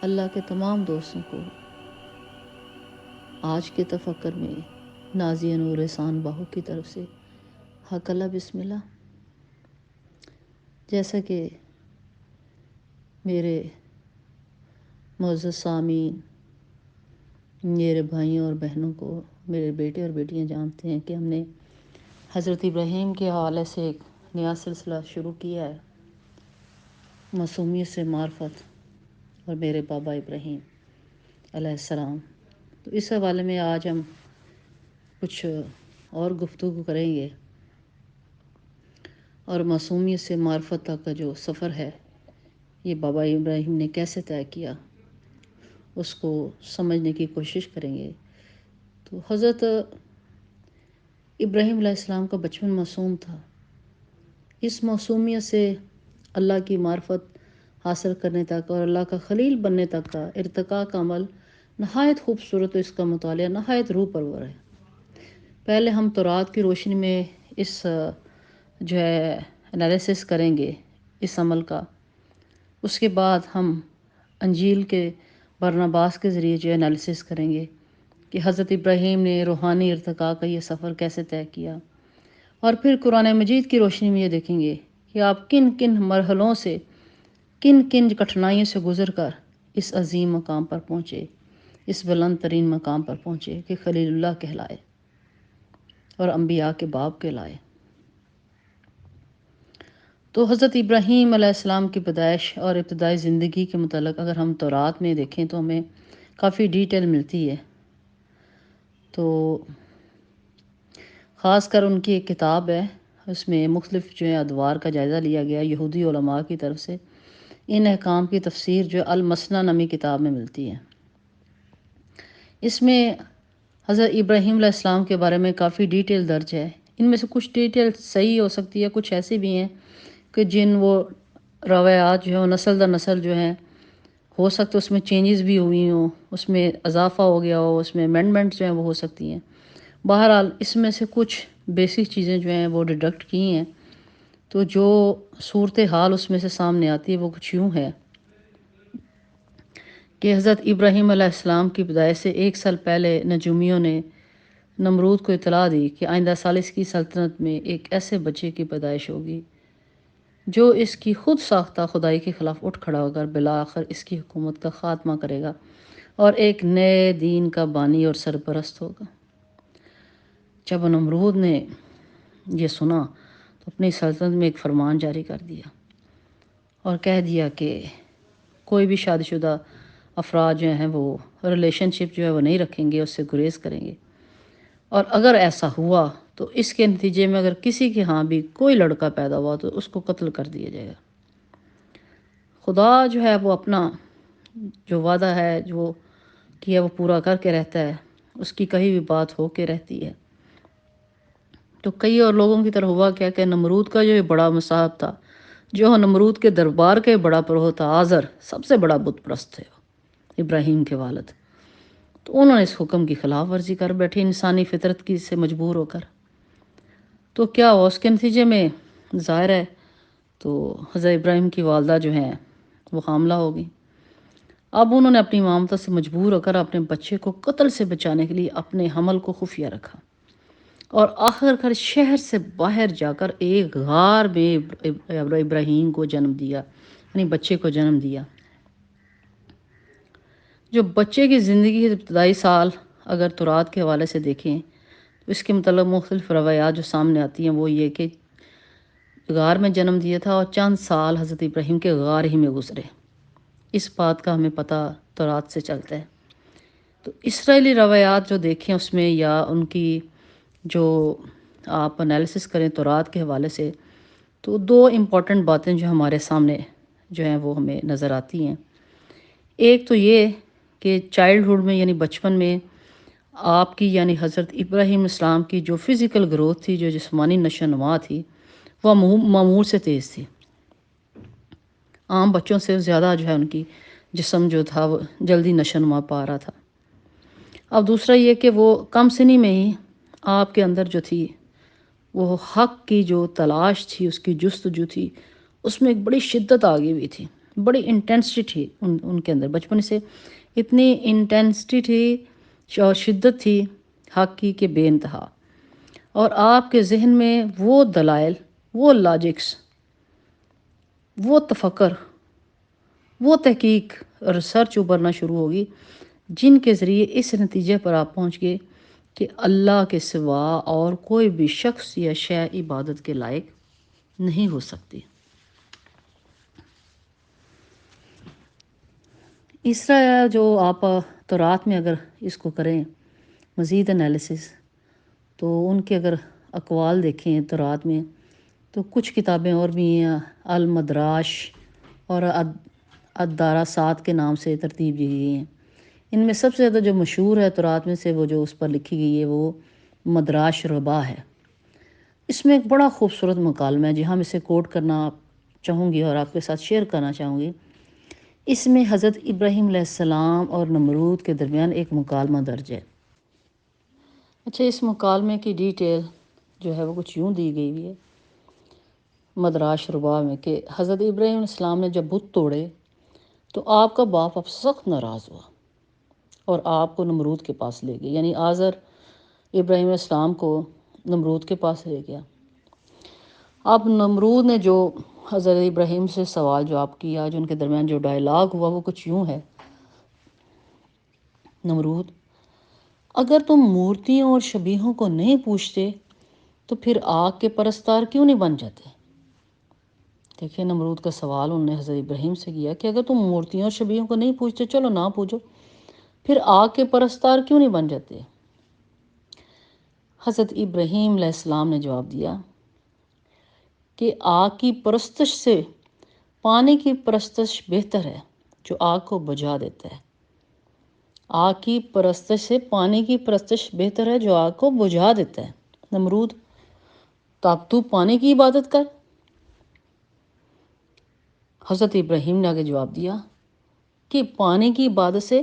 اللہ کے تمام دوستوں کو آج کے تفکر میں نازیہ نور احسان باہو کی طرف سے حق اللہ بسم اللہ۔ جیسا کہ میرے معزز سامعین، میرے بھائیوں اور بہنوں کو، میرے بیٹے اور بیٹیاں جانتے ہیں کہ ہم نے حضرت ابراہیم کے حوالے سے ایک نیا سلسلہ شروع کیا ہے، معصومیت سے معرفت اور میرے بابا ابراہیم علیہ السلام۔ تو اس حوالے میں آج ہم کچھ اور گفتگو کریں گے، اور معصومیت سے معرفت تک کا جو سفر ہے یہ بابا ابراہیم نے کیسے طے کیا اس کو سمجھنے کی کوشش کریں گے۔ تو حضرت ابراہیم علیہ السلام کا بچپن معصوم تھا۔ اس معصومیت سے اللہ کی معرفت حاصل کرنے تک اور اللہ کا خلیل بننے تک کا ارتقاء کا عمل نہایت خوبصورت، اس کا مطالعہ نہایت روح پرور ہے۔ پہلے ہم تورات کی روشنی میں اس جو ہے انالیسس کریں گے اس عمل کا، اس کے بعد ہم انجیل کے برناباس کے ذریعے جو انالیسس کریں گے کہ حضرت ابراہیم نے روحانی ارتقاء کا یہ سفر کیسے طے کیا، اور پھر قرآن مجید کی روشنی میں یہ دیکھیں گے کہ آپ کن کن مرحلوں سے، کن کن کٹھنائیوں سے گزر کر اس عظیم مقام پر پہنچے، اس بلند ترین مقام پر پہنچے کہ خلیل اللہ کہلائے اور انبیاء کے باپ کہلائے۔ تو حضرت ابراہیم علیہ السلام کی پیدائش اور ابتدائی زندگی کے متعلق اگر ہم تورات میں دیکھیں تو ہمیں کافی ڈیٹیل ملتی ہے۔ تو خاص کر ان کی ایک کتاب ہے، اس میں مختلف جو ہے ادوار کا جائزہ لیا گیا یہودی علماء کی طرف سے۔ ان احکام کی تفسیر جو المسنہ نامی کتاب میں ملتی ہے۔ اس میں حضرت ابراہیم علیہ السلام کے بارے میں کافی ڈیٹیل درج ہے۔ ان میں سے کچھ ڈیٹیل صحیح ہو سکتی ہے، کچھ ایسی بھی ہیں کہ جن وہ روایات جو ہیں وہ نسل در نسل جو ہیں ہو سکتا اس میں چینجز بھی ہوئی ہوں، اس میں اضافہ ہو گیا ہو، اس میں امینڈمنٹس جو ہیں وہ ہو سکتی ہیں۔ بہرحال اس میں سے کچھ بیسک چیزیں جو ہیں وہ ڈیڈکٹ کی ہیں۔ تو جو صورتحال اس میں سے سامنے آتی ہے وہ کچھ یوں ہے کہ حضرت ابراہیم علیہ السلام کی پیدائش سے 1 سال پہلے نجومیوں نے نمرود کو اطلاع دی کہ آئندہ سال اس کی سلطنت میں ایک ایسے بچے کی پیدائش ہوگی جو اس کی خود ساختہ خدائی کے خلاف اٹھ کھڑا ہو کر بالآخر اس کی حکومت کا خاتمہ کرے گا اور ایک نئے دین کا بانی اور سرپرست ہوگا۔ جب نمرود نے یہ سنا تو اپنی سلطنت میں ایک فرمان جاری کر دیا اور کہہ دیا کہ کوئی بھی شادی شدہ افراد جو ہیں وہ ریلیشن شپ جو ہے وہ نہیں رکھیں گے، اس سے گریز کریں گے، اور اگر ایسا ہوا تو اس کے نتیجے میں اگر کسی کے ہاں بھی کوئی لڑکا پیدا ہوا تو اس کو قتل کر دیا جائے گا۔ خدا جو ہے وہ اپنا جو وعدہ ہے جو کیا وہ پورا کر کے رہتا ہے، اس کی کہیں بھی بات ہو کے رہتی ہے۔ تو کئی اور لوگوں کی طرح ہوا کیا کہ نمرود کا جو بڑا مصاحب تھا، جو نمرود کے دربار کے بڑا پرو تھا، آزر سب سے بڑا بت پرست تھے ابراہیم کے والد، تو انہوں نے اس حکم کی خلاف ورزی کر بیٹھے انسانی فطرت کی سے مجبور ہو کر۔ تو کیا ہوا اس کے نتیجے میں؟ ظاہر ہے تو حضرت ابراہیم کی والدہ جو ہیں وہ حاملہ ہو گئی۔ اب انہوں نے اپنی مامتا سے مجبور ہو کر اپنے بچے کو قتل سے بچانے کے لیے اپنے حمل کو خفیہ رکھا، اور آخر کار شہر سے باہر جا کر ایک غار میں ابراہیم کو جنم دیا، یعنی بچے کو جنم دیا۔ جو بچے کی زندگی کے ابتدائی سال اگر تورات کے حوالے سے دیکھیں تو اس کے متعلق مختلف روایات جو سامنے آتی ہیں وہ یہ کہ غار میں جنم دیا تھا اور چند سال حضرت ابراہیم کے غار ہی میں گزرے، اس بات کا ہمیں پتہ تورات سے چلتا ہے۔ تو اسرائیلی روایات جو دیکھیں اس میں یا ان کی جو آپ انالیسس کریں تورات کے حوالے سے، تو 2 امپورٹنٹ باتیں جو ہمارے سامنے جو ہیں وہ ہمیں نظر آتی ہیں۔ ایک تو یہ کہ چائلڈہڈ میں یعنی بچپن میں آپ کی یعنی حضرت ابراہیم اسلام کی جو فزیکل گروتھ تھی، جو جسمانی نشو و نما تھی، وہ معمول سے تیز تھی۔ عام بچوں سے زیادہ جو ہے ان کی جسم جو تھا وہ جلدی نشو و نما پا رہا تھا۔ اب دوسرا یہ کہ وہ کم سنی میں ہی آپ کے اندر جو تھی وہ حق کی جو تلاش تھی، اس کی جستجو تھی، اس میں ایک بڑی شدت آ گئی ہوئی تھی، بڑی انٹینسٹی تھی ان کے اندر، بچپن سے اتنی انٹینسٹی تھی اور شدت تھی حق کی کہ بے انتہا. اور آپ کے ذہن میں وہ دلائل، وہ لاجکس، وہ تفکر، وہ تحقیق، ریسرچ ابھرنا شروع ہوگی جن کے ذریعے اس نتیجے پر آپ پہنچ گئے کہ اللہ کے سوا اور کوئی بھی شخص یا شے عبادت کے لائق نہیں ہو سکتی. اس طرح جو آپ تورات میں اگر اس کو کریں مزید انالیسس، تو ان کے اگر اقوال دیکھیں تورات میں، تو کچھ کتابیں اور بھی ہیں، المدراش اور الداراسات کے نام سے ترتیب دی گئی ہیں. ان میں سب سے زیادہ جو مشہور ہے تورات میں سے، وہ جو اس پر لکھی گئی ہے، وہ مدراش ربا ہے. اس میں ایک بڑا خوبصورت مکالمہ ہے جہاں میں اسے کوٹ کرنا چاہوں گی اور آپ کے ساتھ شیئر کرنا چاہوں گی. اس میں حضرت ابراہیم علیہ السلام اور نمرود کے درمیان ایک مکالمہ درج ہے. اچھا، اس مکالمے کی ڈیٹیل جو ہے وہ کچھ یوں دی گئی ہوئی ہے مدراش ربا میں کہ حضرت ابراہیم علیہ السلام نے جب بت توڑے تو آپ کا باپ اب سخت ناراض ہوا اور آپ کو نمرود کے پاس لے گیا. یعنی آزر ابراہیم علیہ السلام کو نمرود کے پاس لے گیا. اب نمرود نے جو حضرت ابراہیم سے سوال جواب کیا، جو ان کے درمیان جو ڈائلاگ ہوا، وہ کچھ یوں ہے: نمرود، اگر تم مورتیوں اور شبیہوں کو نہیں پوچھتے تو پھر آگ کے پرستار کیوں نہیں بن جاتے؟ دیکھیں نمرود کا سوال انہوں نے حضرت ابراہیم سے کیا کہ اگر تم مورتیوں اور شبیہوں کو نہیں پوچھتے، چلو نہ پوچھو، پھر آگ کے پرستار کیوں نہیں بن جاتے؟ حضرت ابراہیم علیہ السلام نے جواب دیا کہ آگ کی پرستش سے پانی کی پرستش بہتر ہے جو آگ کو بجھا دیتا ہے. آگ کی پرستش سے پانی کی پرستش بہتر ہے جو آگ کو بجھا دیتا ہے. نمرود، تو اب تو پانی کی عبادت کر. حضرت ابراہیم نے آگے جواب دیا کہ پانی کی عبادت سے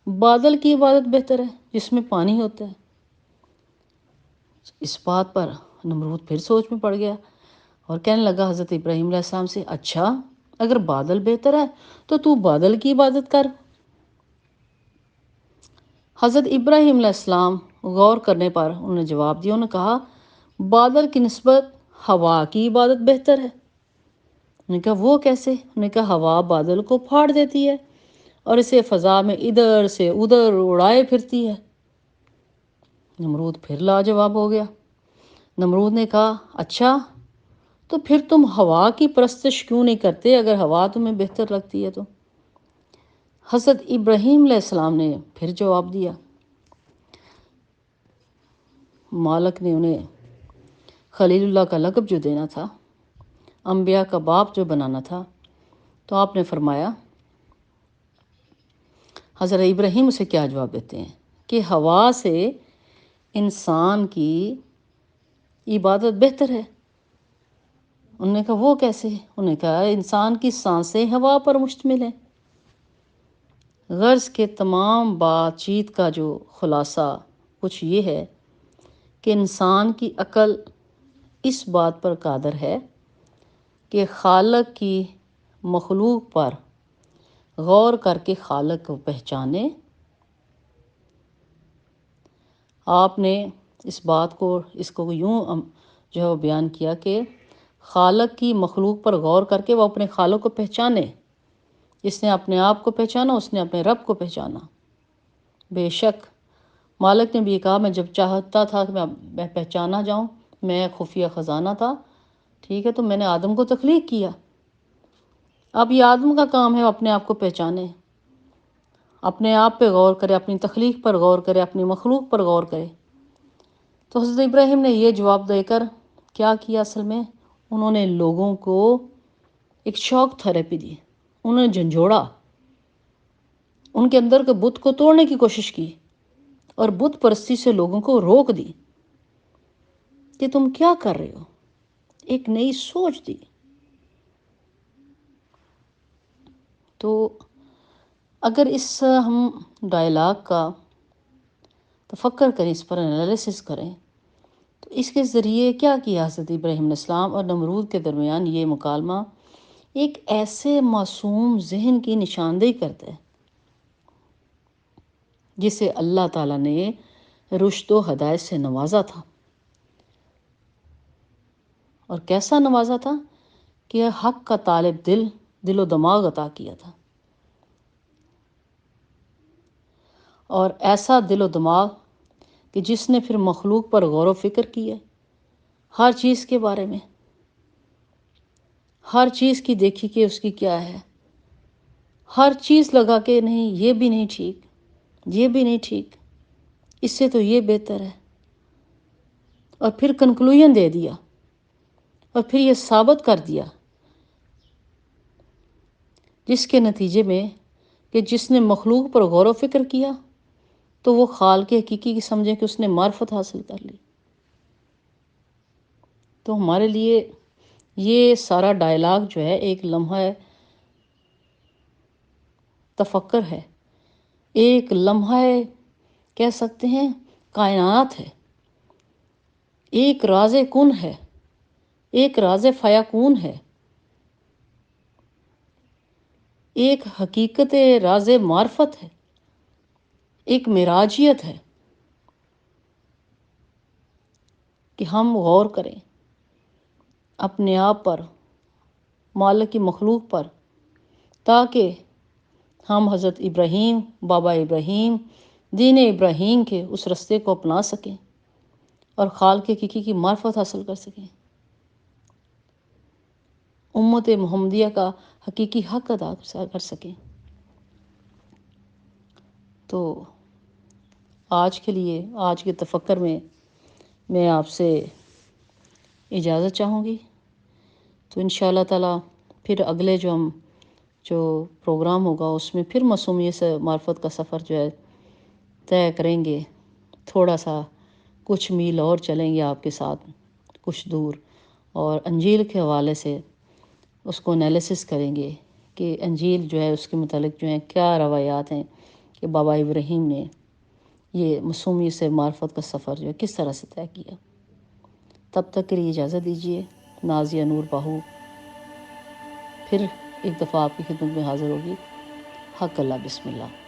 بادل کی عبادت بہتر ہے جس میں پانی ہوتا ہے. اس بات پر نمرود پھر سوچ میں پڑ گیا اور کہنے لگا حضرت ابراہیم علیہ السلام سے، اچھا اگر بادل بہتر ہے تو بادل کی عبادت کر. حضرت ابراہیم علیہ السلام غور کرنے پر انہوں نے جواب دیا، انہوں نے کہا بادل کی نسبت ہوا کی عبادت بہتر ہے. انہوں نے کہا وہ کیسے؟ انہوں نے کہا ہوا بادل کو پھاڑ دیتی ہے اور اسے فضا میں ادھر سے ادھر اڑائے پھرتی ہے. نمرود پھر لاجواب ہو گیا. نمرود نے کہا اچھا تو پھر تم ہوا کی پرستش کیوں نہیں کرتے اگر ہوا تمہیں بہتر لگتی ہے تو؟ حضرت ابراہیم علیہ السلام نے پھر جواب دیا. مالک نے انہیں خلیل اللہ کا لقب جو دینا تھا، انبیاء کا باپ جو بنانا تھا، تو آپ نے فرمایا، حضرت ابراہیم اسے کیا جواب دیتے ہیں کہ ہوا سے انسان کی عبادت بہتر ہے. انہوں نے کہا وہ کیسے؟ انہوں نے کہا انسان کی سانسیں ہوا پر مشتمل ہیں. غرض کے تمام بات چیت کا جو خلاصہ کچھ یہ ہے کہ انسان کی عقل اس بات پر قادر ہے کہ خالق کی مخلوق پر غور کر کے خالق کو پہچانے. آپ نے اس بات کو اس کو یوں جو ہے وہ بیان کیا کہ خالق کی مخلوق پر غور کر کے وہ اپنے خالق کو پہچانے. جس نے اپنے آپ کو پہچانا اس نے اپنے رب کو پہچانا. بے شک مالک نے بھی کہا میں جب چاہتا تھا کہ میں پہچانا جاؤں، میں خفیہ خزانہ تھا، ٹھیک ہے، تو میں نے آدم کو تخلیق کیا. اب یہ آدم کا کام ہے اپنے آپ کو پہچانے، اپنے آپ پہ غور کرے، اپنی تخلیق پر غور کرے، اپنی مخلوق پر غور کرے. تو حضرت ابراہیم نے یہ جواب دے کر کیا کیا؟ اصل میں انہوں نے لوگوں کو ایک شاک تھراپی دی. انہوں نے جھنجھوڑا، ان کے اندر کے بت کو توڑنے کی کوشش کی اور بت پرستی سے لوگوں کو روک دی کہ تم کیا کر رہے ہو. ایک نئی سوچ دی. تو اگر اس ہم ڈائلاگ کا تفکر کریں، اس پر انالیسس کریں، تو اس کے ذریعے کیا کیا حضرت ابراہیم علیہ السلام اور نمرود کے درمیان یہ مکالمہ ایک ایسے معصوم ذہن کی نشاندہی کرتا ہے جسے اللہ تعالیٰ نے رشد و ہدایت سے نوازا تھا. اور کیسا نوازا تھا کہ حق کا طالب دل و دماغ عطا کیا تھا. اور ایسا دل و دماغ کہ جس نے پھر مخلوق پر غور و فکر کیا، ہر چیز کے بارے میں، ہر چیز کی دیکھی کہ اس کی کیا ہے، ہر چیز لگا کے نہیں یہ بھی نہیں ٹھیک، یہ بھی نہیں ٹھیک، اس سے تو یہ بہتر ہے، اور پھر کنکلوژن دے دیا، اور پھر یہ ثابت کر دیا جس کے نتیجے میں کہ جس نے مخلوق پر غور و فکر کیا تو وہ خالق حقیقی کی سمجھے کہ اس نے معرفت حاصل کر لی. تو ہمارے لیے یہ سارا ڈائلاگ جو ہے ایک لمحہ تفکر ہے، ایک لمحہ کہہ سکتے ہیں کائنات ہے، ایک راز کن ہے، ایک راز فیکون ہے، ایک حقیقت راز معرفت ہے، ایک معراجیت ہے کہ ہم غور کریں اپنے آپ پر، مالک کی مخلوق پر، تاکہ ہم حضرت ابراہیم، بابا ابراہیم، دین ابراہیم کے اس رستے کو اپنا سکیں اور خالق حقیقی کی معرفت حاصل کر سکیں، امت محمدیہ کا حقیقی حق ادا کر سکیں. تو آج کے لیے، آج کے تفکر میں آپ سے اجازت چاہوں گی. تو انشاءاللہ تعالیٰ پھر اگلے جو پروگرام ہوگا اس میں پھر معصومیت سے معرفت کا سفر جو ہے طے کریں گے. تھوڑا سا کچھ میل اور چلیں گے آپ کے ساتھ، کچھ دور، اور انجیل کے حوالے سے اس کو انالیسس کریں گے کہ انجیل جو ہے اس کے متعلق جو ہیں کیا روایات ہیں کہ بابا ابراہیم نے یہ معصومیت سے معرفت کا سفر جو ہے کس طرح سے طے کیا. تب تک کے لیے اجازت دیجیے. نازیہ نور باہو پھر ایک دفعہ آپ کی خدمت میں حاضر ہوگی. حق اللہ، بسم اللہ.